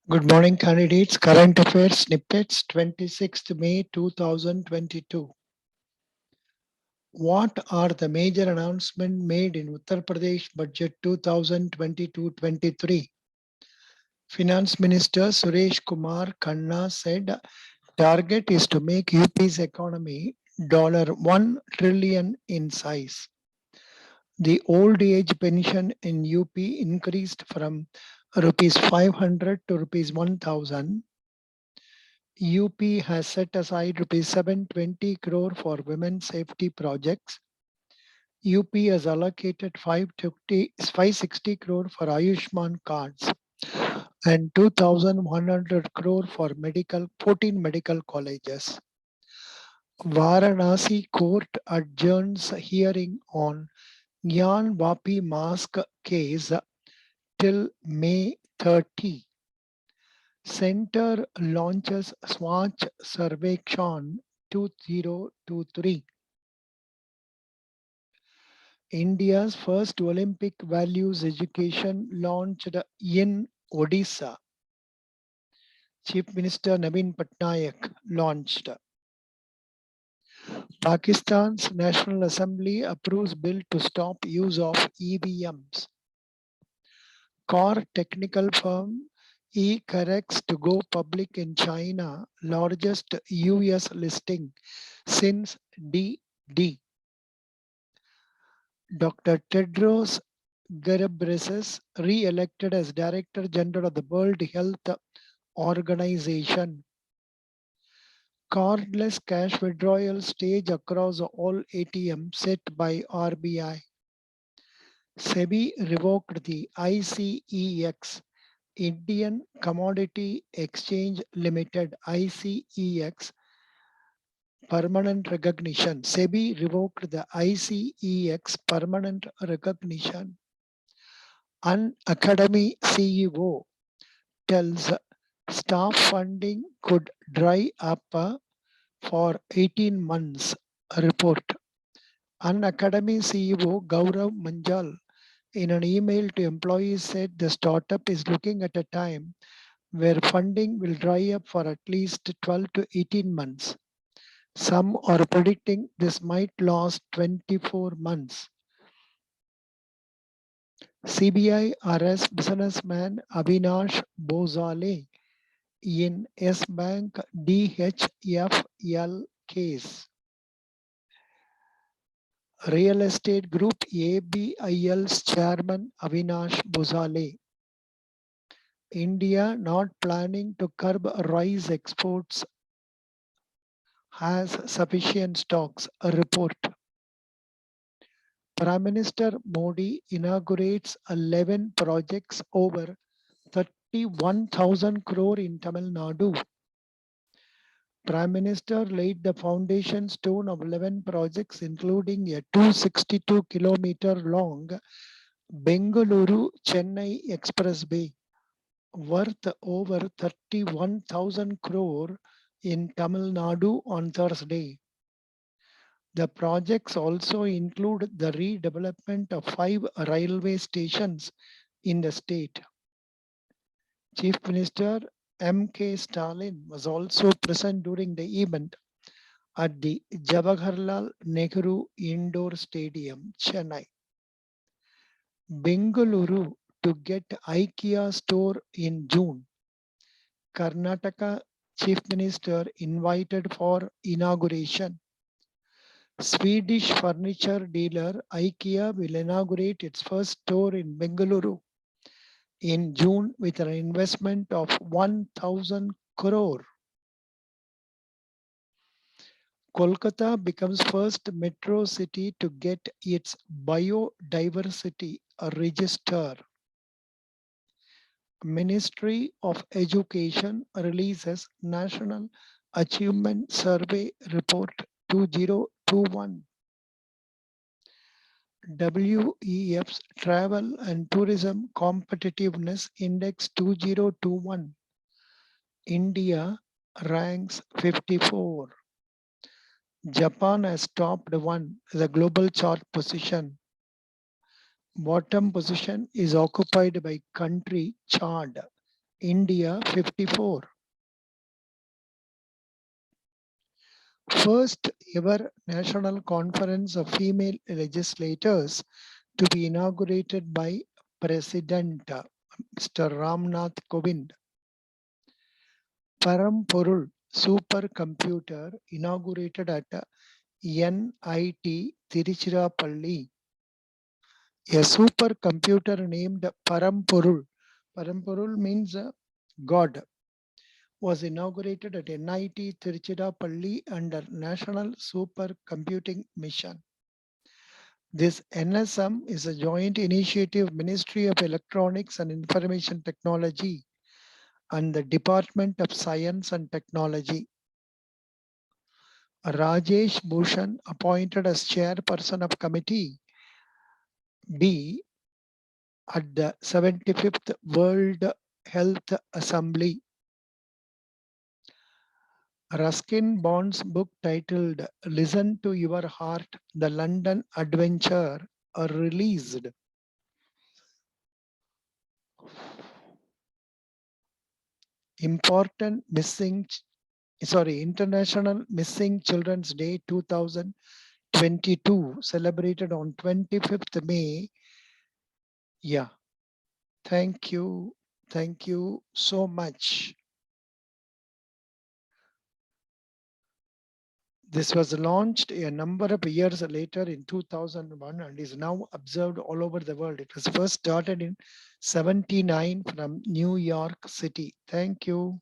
Good morning, candidates. Current Affairs Snippets, 26th May 2022. What are the major announcements made in Uttar Pradesh Budget 2022-23? Finance Minister Suresh Kumar Khanna said target is to make UP's economy $1 trillion in size. The old age pension in UP increased from rupees 500 to rupees 1000. UP has set aside rupees 720 crore for women safety projects. UP has allocated 560 crore for Ayushman cards and 2,100 crore for 14 medical colleges. Varanasi court adjourns hearing on Gyan Vapi mask case till May 30. Center launches Swachh Sarvekshan 2023. India's first Olympic values education launched in Odisha. Chief Minister Naveen Patnaik launched. Pakistan's National Assembly approves bill to stop use of EVMs. Core technical firm CLERKS to go public in China, largest US listing since DD. Dr. Tedros Ghebreyesus re-elected as Director General of the World Health Organization. Cardless cash withdrawal stage across all ATM set by RBI. SEBI revoked the ICEX, Indian Commodity Exchange Limited, ICEX permanent recognition. SEBI revoked the ICEX permanent recognition. An Academy CEO tells staff funding could dry up for 18 months. Report. An Academy CEO Gaurav Manjal in an email to employees said the startup is looking at a time where funding will dry up for at least 12 to 18 months. Some are predicting this might last 24 months. CBI arrests businessman Avinash Bozale in S-Bank DHFL case. Real estate group ABIL's chairman Avinash Bozale. India not planning to curb rice exports, has sufficient stocks. A report. Prime Minister Modi inaugurates 11 projects over 31,000 crore in Tamil Nadu. Prime Minister laid the foundation stone of 11 projects, including a 262-kilometer long Bengaluru-Chennai Expressway worth over 31,000 crore in Tamil Nadu on Thursday. The projects also include the redevelopment of 5 railway stations in the state. Chief Minister M.K. Stalin was also present during the event at the Jawaharlal Nehru Indoor Stadium, Chennai. Bengaluru to get IKEA store in June. Karnataka Chief Minister invited for inauguration. Swedish furniture dealer IKEA will inaugurate its first store in Bengaluru in June with an investment of 1,000 crore. Kolkata becomes first metro city to get its biodiversity register. Ministry of Education releases National Achievement Survey Report 2021. WEF's Travel and Tourism Competitiveness Index 2021. India ranks 54. Japan has topped the global chart position. Bottom position is occupied by country Chad, India 54. First ever National Conference of Female Legislators to be inaugurated by President Mr. Ramnath Kovind. Paramporul supercomputer inaugurated at NIT Tiruchirappalli. A supercomputer named Paramporul. Paramporul means God. Was inaugurated at NIT Tiruchirappalli under National Supercomputing Mission. This NSM is a joint initiative Ministry of Electronics and Information Technology and the Department of Science and Technology. Rajesh Bhushan appointed as chairperson of Committee B at the 75th World Health Assembly. Ruskin Bond's book titled Listen to Your Heart, The London Adventure are released. International Missing Children's Day 2022 celebrated on 25th May. Yeah, thank you so much. This was launched a number of years later in 2001 and is now observed all over the world. It was first started in 79 from New York City. Thank you.